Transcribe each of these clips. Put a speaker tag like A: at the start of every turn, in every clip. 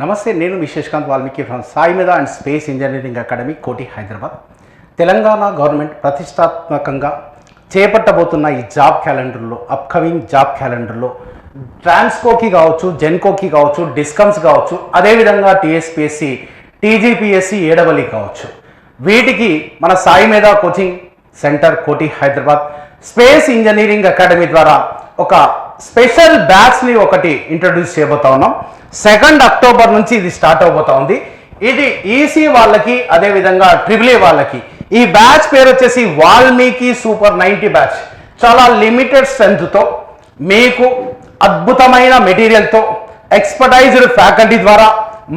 A: నమస్తే, నేను విశేషకాంత్ వాల్మీకి ఫ్రమ్ సాయి మీద అండ్ స్పేస్ ఇంజనీరింగ్ అకాడమీ, కోటి, హైదరాబాద్. తెలంగాణ గవర్నమెంట్ ప్రతిష్టాత్మకంగా చేపట్టబోతున్న ఈ జాబ్ క్యాలెండర్లో, అప్కమింగ్ జాబ్ క్యాలెండర్లో ట్రాన్స్కోకి కావచ్చు, జెన్కోకి కావచ్చు, డిస్కమ్స్ కావచ్చు, అదేవిధంగా టీఎస్పీఎస్సి, టీజీపీఎస్సి, ఏడవలి కావచ్చు, వీటికి మన సాయి మీద కోచింగ్ సెంటర్, కోటి, హైదరాబాద్ స్పేస్ ఇంజనీరింగ్ అకాడమీ ద్వారా ఒక స్పెషల్ బ్యాచ్ని ఒకటి ఇంట్రడ్యూస్ చేయబోతా ఉన్నాం. 2 అక్టోబర్ నుంచి ఇది స్టార్ట్ అవబోతా ఉంది. ఇది ఈసీ వాళ్ళకి, అదేవిధంగా ట్రిపుల్ ఏ వాళ్ళకి. ఈ బ్యాచ్ పేరు వచ్చేసి వాల్మీకి సూపర్ 90 బ్యాచ్. చాలా లిమిటెడ్ స్ట్రెంత్తో, మీకు అద్భుతమైన మెటీరియల్తో, ఎక్స్పర్టైజ్డ్ ఫ్యాకల్టీ ద్వారా,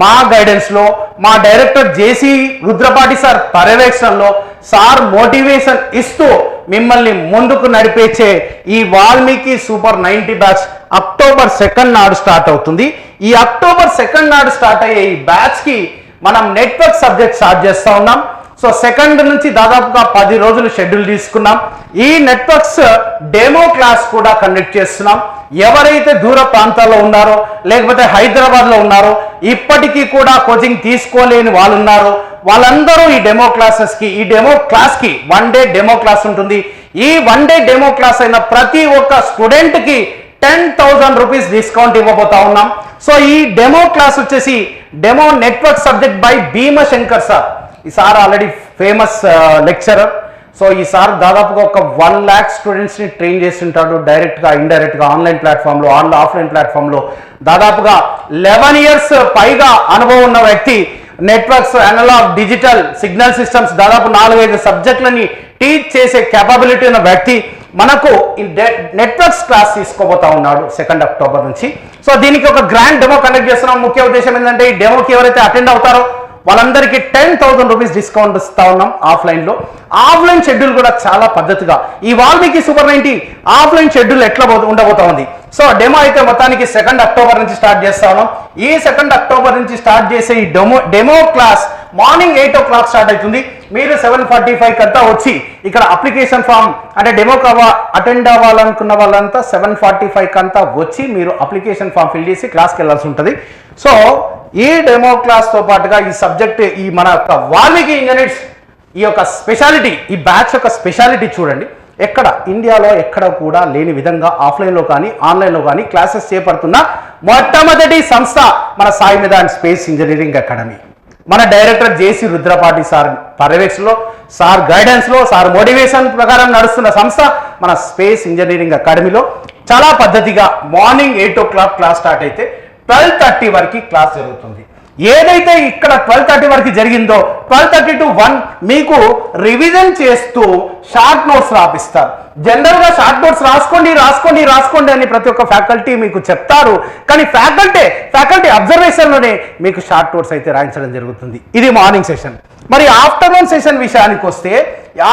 A: మా గైడెన్స్లో, మా డైరెక్టర్ జేసీ రుద్రపాటి సార్ పర్యవేక్షణలో, సార్ మోటివేషన్ ఇస్తూ మిమ్మల్ని ముందుకు నడిపేచే ఈ వాల్మీకి సూపర్ 90 బ్యాచ్ అక్టోబర్ 2 నాడు స్టార్ట్ అవుతుంది. ఈ అక్టోబర్ 2 నాడు స్టార్ట్ అయ్యే ఈ బ్యాచ్కి మనం నెట్వర్క్ సబ్జెక్ట్ స్టార్ట్ చేస్తూ ఉన్నాం. సో 2 నుంచి దాదాపుగా 10 రోజులు షెడ్యూల్ తీసుకున్నాం. ఈ నెట్వర్క్స్ డెమో క్లాస్ కూడా కండక్ట్ చేస్తున్నాం. ఎవరైతే దూర ప్రాంతాల్లో ఉన్నారో, లేకపోతే హైదరాబాద్లో ఉన్నారో, ఇప్పటికీ కూడా కోచింగ్ తీసుకోలేని వాళ్ళు ఉన్నారో, వాళ్ళందరూ ఈ డెమో క్లాసెస్కి, ఈ డెమో క్లాస్కి 1 డే డెమో క్లాస్ ఉంటుంది. ఈ 1 డే డెమో క్లాస్ అయిన ప్రతి ఒక్క స్టూడెంట్కి 10,000 రూపీస్ డిస్కౌంట్ ఇవ్వబోతా ఉన్నాం. సో ఈ డెమో క్లాస్ వచ్చేసి demo network subject by Bhimashankar sir. ఈ sir already famous lecturer. So ఈ సార్ దాదాపుగా ఒక 1 lakh స్టూడెంట్స్ని ట్రైన్ చేస్తుంటాడు, డైరెక్ట్గా, ఇండైరెక్ట్గా, ఆన్లైన్ ప్లాట్ఫామ్లో, ఆఫ్లైన్ ప్లాట్ఫామ్లో. దాదాపుగా 11 years పైగా అనుభవం ఉన్న వ్యక్తి. Networks, analog, digital, signal systems, దాదాపు 4-5 సబ్జెక్టులని టీచ్ చేసే కేపబిలిటీ ఉన్న వ్యక్తి మనకు నెట్వర్క్స్ క్లాస్ తీసుకోబోతా ఉన్నాడు 2 అక్టోబర్ నుంచి. సో దీనికి ఒక గ్రాండ్ డెమో కండక్ట్ చేస్తున్నాం. ముఖ్య ఉద్దేశం ఏంటంటే, ఈ డెమోకి ఎవరైతే అటెండ్ అవుతారో వాళ్ళందరికీ 10,000 రూపీస్ డిస్కౌంట్ ఇస్తా ఉన్నాం ఆఫ్లైన్లో. ఆఫ్లైన్ షెడ్యూల్ కూడా చాలా పద్ధతిగా, ఈ వాల్మీకి సూపర్ 90 ఆఫ్లైన్ షెడ్యూల్ ఎట్లా ఉండబోతా ఉంది. సో డెమో అయితే మొత్తానికి 2 అక్టోబర్ నుంచి స్టార్ట్ చేస్తా ఉన్నాం. ఈ 2 అక్టోబర్ నుంచి స్టార్ట్ చేసే ఈ demo class morning 8 o'clock start అవుతుంది. మీరు 7:45 కంతా వచ్చి ఇక్కడ అప్లికేషన్ ఫామ్, అంటే డెమో అటెండ్ అవ్వాలనుకున్న వాళ్ళంతా 7:45 కంతా వచ్చి మీరు అప్లికేషన్ ఫామ్ ఫిల్ చేసి క్లాస్కి వెళ్ళాల్సి ఉంటుంది. సో ఈ డెమో క్లాస్తో పాటుగా ఈ సబ్జెక్ట్, ఈ మన యొక్క వాల్మీకి ఇంజనీర్స్ ఈ యొక్క స్పెషాలిటీ, ఈ బ్యాచ్ యొక్క స్పెషాలిటీ చూడండి. ఎక్కడ ఇండియాలో ఎక్కడ కూడా లేని విధంగా ఆఫ్లైన్లో కానీ ఆన్లైన్లో కానీ క్లాసెస్ చేపడుతున్న మొట్టమొదటి సంస్థ మన సాయి మీద అండ్ స్పేస్ ఇంజనీరింగ్ అకాడమీ. మన డైరెక్టర్ జేసీ రుద్రపాటి సార్ పర్యవేక్షణలో, సార్ గైడెన్స్లో, సార్ మోటివేషన్ ప్రకారం నడుస్తున్న సంస్థ మన స్పేస్ ఇంజనీరింగ్ అకాడమీలో. చాలా పద్ధతిగా మార్నింగ్ 8 o'clock క్లాస్ స్టార్ట్ అయితే 12:30 వరకు క్లాస్ జరుగుతుంది. ఏదైతే ఇక్కడ 12:30 వరకు జరిగిందో 12:30 to 1 మీకు రివిజన్ చేస్తూ షార్ట్ నోట్స్ రాపిస్తారు. జనరల్గా షార్ట్ నోట్స్ రాసుకోండి అని ప్రతి ఒక్క ఫ్యాకల్టీ మీకు చెప్తారు. కానీ ఫ్యాకల్టీ అబ్జర్వేషన్లోనే మీకు షార్ట్ నోట్స్ అయితే రాయించడం జరుగుతుంది. ఇది మార్నింగ్ సెషన్. మరి ఆఫ్టర్నూన్ సెషన్ విషయానికి వస్తే,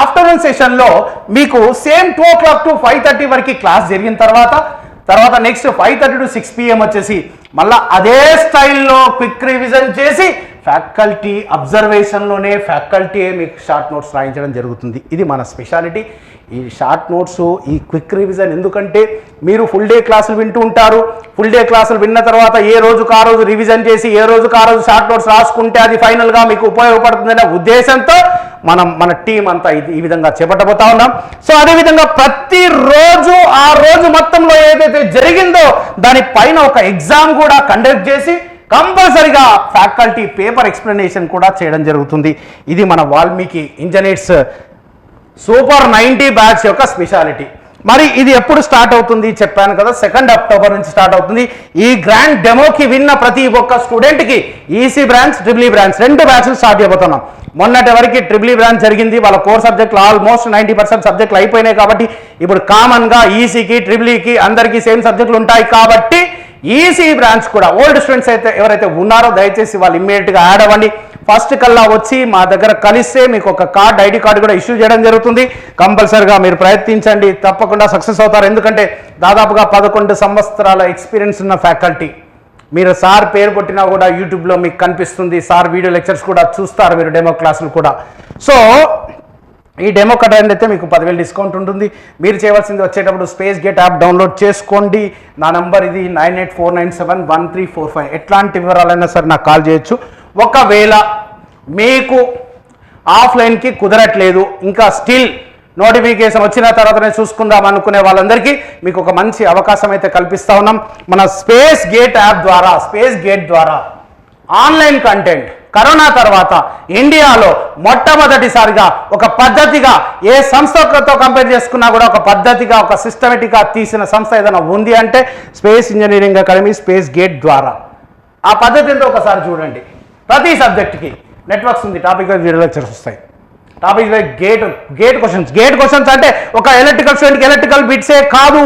A: ఆఫ్టర్నూన్ సెషన్లో మీకు సేమ్ 2 o'clock to 5:30 వరకు క్లాస్ జరిగిన తర్వాత నెక్స్ట్ 5:30 to 6 PM వచ్చేసి మళ్ళీ అదే స్టైల్లో క్విక్ రివిజన్ చేసి ఫ్యాకల్టీ అబ్జర్వేషన్లోనే ఫ్యాకల్టీయే మీకు షార్ట్ నోట్స్ రాయించడం జరుగుతుంది. ఇది మన స్పెషాలిటీ. ఈ షార్ట్ నోట్స్, ఈ క్విక్ రివిజన్ ఎందుకంటే మీరు ఫుల్ డే క్లాసులు వింటూ ఉంటారు. ఫుల్ డే క్లాసులు విన్న తర్వాత ఏ రోజుకు ఆ రోజు రివిజన్ చేసి, ఏ రోజుకు ఆ రోజు షార్ట్ నోట్స్ రాసుకుంటే అది ఫైనల్గా మీకు ఉపయోగపడుతుందనే ఉద్దేశంతో మన టీం అంతా ఈ విధంగా చేపట్టబోతా ఉన్నాం. సో అదేవిధంగా ప్రతిరోజు ఆ రోజు మొత్తంలో ఏదైతే జరిగిందో దానిపైన ఒక ఎగ్జామ్ కూడా కండక్ట్ చేసి కంపల్సరిగా ఫ్యాకల్టీ పేపర్ ఎక్స్ప్లెనేషన్ కూడా చేయడం జరుగుతుంది. ఇది మన వాల్మీకి ఇంజనీర్స్ సూపర్ 90 బ్యాచ్ యొక్క స్పెషాలిటీ. మరి ఇది ఎప్పుడు స్టార్ట్ అవుతుంది చెప్పాను కదా, 2 అక్టోబర్ నుంచి స్టార్ట్ అవుతుంది. ఈ గ్రాండ్ డెమోకి విన్న ప్రతి ఒక్క స్టూడెంట్కి EC branch, triple E branch 2 బ్యాచ్లు స్టార్ట్ చేయబోతున్నాం. మొన్నటి వరకు ట్రిపుల్ ఈ బ్రాంచ్ జరిగింది. వాళ్ళ కోర్ సబ్జెక్టులు ఆల్మోస్ట్ 90% సబ్జెక్టులు అయిపోయినాయి. కాబట్టి ఇప్పుడు కామన్గా ఈసీకి, ట్రిపుల్ ఈకి అందరికీ సేమ్ సబ్జెక్టులు ఉంటాయి. కాబట్టి ఈసీ బ్రాంచ్ కూడా ఓల్డ్ స్టూడెంట్స్ అయితే ఎవరైతే ఉన్నారో దయచేసి వాళ్ళు ఇమ్మీడియట్గా యాడ్ అవ్వండి. ఫస్ట్ కల్లా వచ్చి మా దగ్గర కలిస్తే మీకు ఒక ఐడి కార్డు కూడా ఇష్యూ చేయడం జరుగుతుంది. కంపల్సరిగా మీరు ప్రయత్నించండి, తప్పకుండా సక్సెస్ అవుతారు. ఎందుకంటే దాదాపుగా 11 సంవత్సరాల ఎక్స్పీరియన్స్ ఉన్న ఫ్యాకల్టీ. మీరు సార్ పేరు కొట్టినా కూడా యూట్యూబ్లో మీకు కనిపిస్తుంది. సార్ వీడియో లెక్చర్స్ కూడా చూస్తారు మీరు, డెమో క్లాసులు కూడా. సో ఈ డెమో అటెండ్ అయితే మీకు 10,000 డిస్కౌంట్ ఉంటుంది. మీరు చేయవలసింది వచ్చేటప్పుడు స్పేస్ గేట్ యాప్ డౌన్లోడ్ చేసుకోండి. నా నంబర్ ఇది 9849711345. ఎట్లాంటి వివరాలైనా సరే నాకు కాల్ చేయొచ్చు. ఒకవేళ మీకు ఆఫ్లైన్కి కుదరట్లేదు, ఇంకా స్టిల్ నోటిఫికేషన్ వచ్చిన తర్వాతనే చూసుకుందాం అనుకునే వాళ్ళందరికీ మీకు ఒక మంచి అవకాశం అయితే కల్పిస్తా ఉన్నాం. మన స్పేస్ గేట్ యాప్ ద్వారా, స్పేస్ గేట్ ద్వారా ఆన్లైన్ కంటెంట్ కరోనా తర్వాత ఇండియాలో మొట్టమొదటిసారిగా ఒక పద్ధతిగా, ఏ సంస్థతో కంపేర్ చేసుకున్నా కూడా ఒక పద్ధతిగా, ఒక సిస్టమేటిక్గా తీసిన సంస్థ ఏదైనా ఉంది అంటే space engineering academy space gate ద్వారా. ఆ పద్ధతితో ఒకసారి చూడండి. ప్రతి సబ్జెక్ట్కి నెట్వర్క్స్ ఉంది, టాపిక్ వైజ్ వీడియో లెక్చర్స్ వస్తాయి. టాపిక్ వైజ్ గేట్ క్వశ్చన్స్ అంటే ఒక ఎలక్ట్రికల్ స్టూడెంట్కి ఎలక్ట్రికల్ బిట్సే కాదు,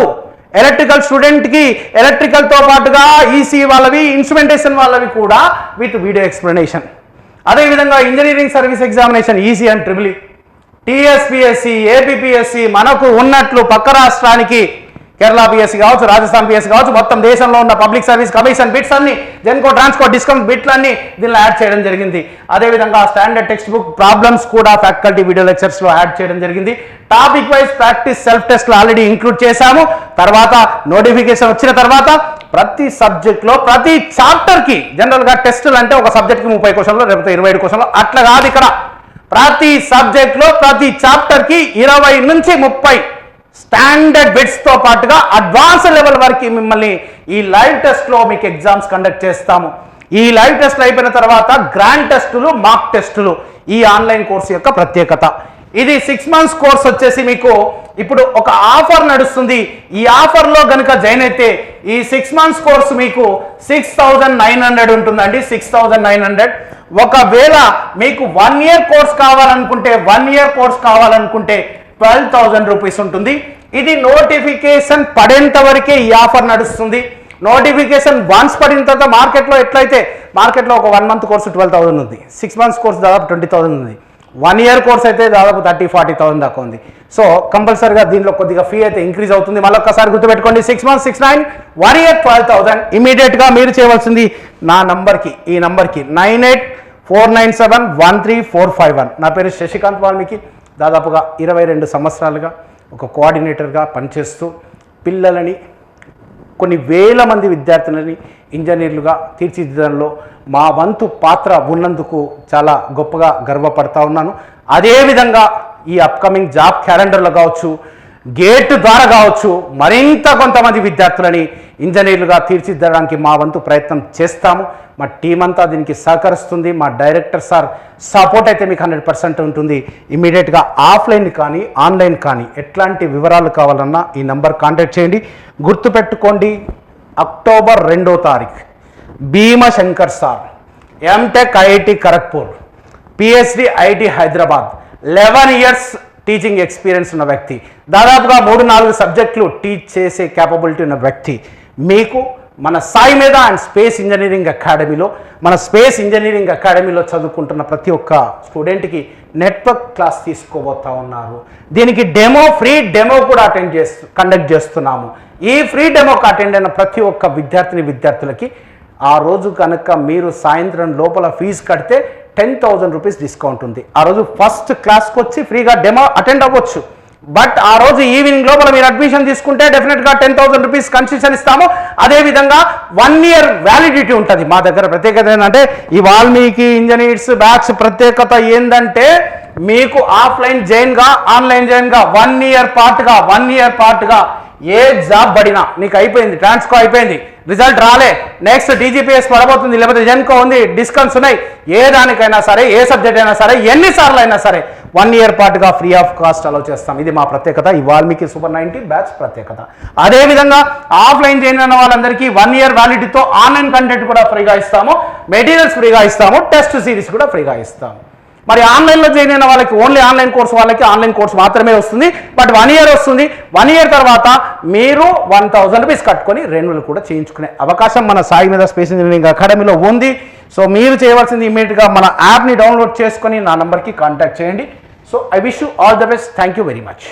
A: ఎలక్ట్రికల్ స్టూడెంట్కి ఎలక్ట్రికల్తో పాటుగా ఈసీ వాళ్ళవి, ఇన్స్ట్రుమెంటేషన్ వాళ్ళవి కూడా విత్ వీడియో ఎక్స్ప్లెనేషన్. అదేవిధంగా engineering service examination EC and triple E, TSPSC, APPSC మనకు ఉన్నట్లు పక్క రాష్ట్రానికి కేరళ పిఎస్సి కావచ్చు, రాజస్థాన్ పిఎస్సి కావచ్చు, మొత్తం దేశంలో ఉన్న పబ్లిక్ సర్వీస్ కమిషన్ బిట్స్ అన్ని, జెన్కో ట్రాన్స్కోట్ డిస్కౌంట్ బిట్లన్నీ దీనిలో యాడ్ చేయడం జరిగింది. అదేవిధంగా స్టాండర్డ్ టెక్స్ట్ బుక్ ప్రాబ్లమ్స్ కూడా ఫ్యాకల్టీ వీడియో లెక్చర్స్లో యాడ్ చేయడం జరిగింది. టాపిక్ వైజ్ ప్రాక్టీస్ సెల్ఫ్ టెస్ట్లు ఆల్రెడీ ఇంక్లూడ్ చేశాము. తర్వాత నోటిఫికేషన్ వచ్చిన తర్వాత ప్రతి సబ్జెక్ట్లో ప్రతి చాప్టర్కి, జనరల్గా టెస్టులు అంటే ఒక సబ్జెక్ట్కి 30 క్వశ్చన్లు లేకపోతే 25 క్వశ్చన్లు అట్లా కాదు. ఇక్కడ ప్రతి సబ్జెక్ట్లో ప్రతి చాప్టర్కి 20 నుంచి 30 స్టాండర్డ్ బిట్స్తో పాటుగా అడ్వాన్స్ లెవెల్ వరకు మిమ్మల్ని ఈ లైవ్ టెస్ట్లో మీకు ఎగ్జామ్స్ కండక్ట్ చేస్తాము. ఈ లైవ్ టెస్ట్లు అయిపోయిన తర్వాత గ్రాండ్ టెస్టులు, మాక్ టెస్టులు ఈ ఆన్లైన్ కోర్సు యొక్క ప్రత్యేకత. ఇది 6 months కోర్స్ వచ్చేసి మీకు ఇప్పుడు ఒక ఆఫర్ నడుస్తుంది. ఈ ఆఫర్లో కనుక జాయిన్ అయితే ఈ 6 months కోర్సు మీకు 6,900 ఉంటుందండి. 6,900. ఒకవేళ మీకు 1 year కోర్స్ కావాలనుకుంటే 12,000 రూపీస్ ఉంటుంది. ఇది నోటిఫికేషన్ పడేంత వరకే ఈ ఆఫర్ నడుస్తుంది. నోటిఫికేషన్ వన్స్ పడిన తర్వాత మార్కెట్లో ఒక 1 month కోర్సు 12,000 ఉంది, 6 months కోర్సు దాదాపు 20,000 ఉంది, 1 year కోర్స్ అయితే దాదాపు 30,000-40,000 దాకా ఉంది. సో కంపల్సరీగా దీనిలో కొద్దిగా ఫీ అయితే ఇంక్రీజ్ అవుతుంది. మళ్ళీ ఒక్కసారి గుర్తుపెట్టుకోండి, 6 months 6,900, 1 year 12,000. ఇమీడియట్గా మీరు చేయవలసింది ఈ నంబర్కి 9849713451. నా పేరు శశికాంత్ వాల్మీకి. దాదాపుగా 22 సంవత్సరాలుగా ఒక కోఆర్డినేటర్గా పనిచేస్తూ పిల్లలని, కొన్ని వేల మంది విద్యార్థులని ఇంజనీర్లుగా తీర్చిదిద్దడంలో మా వంతు పాత్ర ఉన్నందుకు చాలా గొప్పగా గర్వపడతా ఉన్నాను. అదేవిధంగా ఈ అప్కమింగ్ జాబ్ క్యాలెండర్లో కావచ్చు, గేట్ ద్వారా కావచ్చు, మరింత కొంతమంది విద్యార్థులని ఇంజనీర్లుగా తీర్చిదిద్దడానికి మా వంతు ప్రయత్నం చేస్తాము. మా టీం అంతా దీనికి సహకరిస్తుంది. మా డైరెక్టర్ సార్ సపోర్ట్ అయితే మీకు 100% ఉంటుంది. ఇమీడియట్గా ఆఫ్లైన్ కానీ ఆన్లైన్ కానీ ఎట్లాంటి వివరాలు కావాలన్నా ఈ నంబర్ కాంటాక్ట్ చేయండి. గుర్తుపెట్టుకోండి, అక్టోబర్ 2వ తారీఖు Bhimashankar sir, MTech IIT Kharagpur, PhD IIT Hyderabad, 11 years teaching experience ఉన్న వ్యక్తి, దాదాపుగా 3-4 సబ్జెక్టులు టీచ్ చేసే క్యాపబిలిటీ ఉన్న వ్యక్తి మీకు మన సాయి మీద అండ్ స్పేస్ ఇంజనీరింగ్ అకాడమీలో చదువుకుంటున్న ప్రతి ఒక్క స్టూడెంట్కి నెట్వర్క్ క్లాస్ తీసుకోబోతా ఉన్నారు. దీనికి ఫ్రీ డెమో కూడా కండక్ట్ చేస్తున్నాము. ఈ ఫ్రీ డెమోకి అటెండ్ అయిన ప్రతి ఒక్క విద్యార్థులకి ఆ రోజు కనుక మీరు సాయంత్రం లోపల ఫీజు కడితే 10,000 రూపీస్ డిస్కౌంట్ ఉంది. ఆ రోజు ఫస్ట్ క్లాస్కి వచ్చి ఫ్రీగా డెమో అటెండ్ అవ్వచ్చు. బట్ ఆ రోజు ఈవినింగ్ లోపల మీరు అడ్మిషన్ తీసుకుంటే డెఫినెట్గా 10,000 రూపీస్ కన్సెషన్ ఇస్తాము. అదేవిధంగా 1 year వ్యాలిడిటీ ఉంటుంది. మా దగ్గర ప్రత్యేకత ఏంటంటే ఈ వాల్మీకి ఇంజనీర్స్ బ్యాచ్ ప్రత్యేకత ఏంటంటే మీకు ఆఫ్లైన్ జాయిన్గా, ఆన్లైన్ జాయిన్గా 1 year పాటుగా ఏ జాబ్ పడినా నీకు అయిపోయింది, ట్రాన్స్కో అయిపోయింది, రిజల్ట్ రాలే, నెక్స్ట్ టీజీపీఎస్ పడబోతుంది, లేకపోతే జెన్కో ఉంది, డిస్కౌంట్స్ ఉన్నాయి, ఏ దానికైనా సరే, ఏ సబ్జెక్ట్ అయినా సరే, ఎన్నిసార్లు అయినా సరే 1 year పాటుగా ఫ్రీ ఆఫ్ కాస్ట్ అలౌ చేస్తాం. ఇది మా ప్రత్యేకత, ఈ వాల్మీకి సూపర్ 90 బ్యాచ్ ప్రత్యేకత. అదేవిధంగా ఆఫ్లైన్ జాయిన్ అయిన వాళ్ళందరికీ 1 year వ్యాలిడిటీతో ఆన్లైన్ కంటెంట్ కూడా ఫ్రీగా ఇస్తాము, మెటీరియల్స్ ఫ్రీగా ఇస్తాము, టెస్ట్ సిరీస్ కూడా ఫ్రీగా ఇస్తాము. మరి ఆన్లైన్లో జాయిన్ అయిన వాళ్ళకి ఓన్లీ ఆన్లైన్ కోర్స్ మాత్రమే వస్తుంది. బట్ 1 year వస్తుంది. 1 year తర్వాత మీరు 1,000 రూపీస్ కట్టుకొని రెన్యువల్ కూడా చేయించుకునే అవకాశం మన సాయి మీద స్పేస్ ఇంజనీరింగ్ అకాడమీలో ఉంది. సో మీరు చేయవలసింది ఇమీడియట్గా మన యాప్ని డౌన్లోడ్ చేసుకొని నా నంబర్కి కాంటాక్ట్ చేయండి. So I wish you all the best. Thank you very much.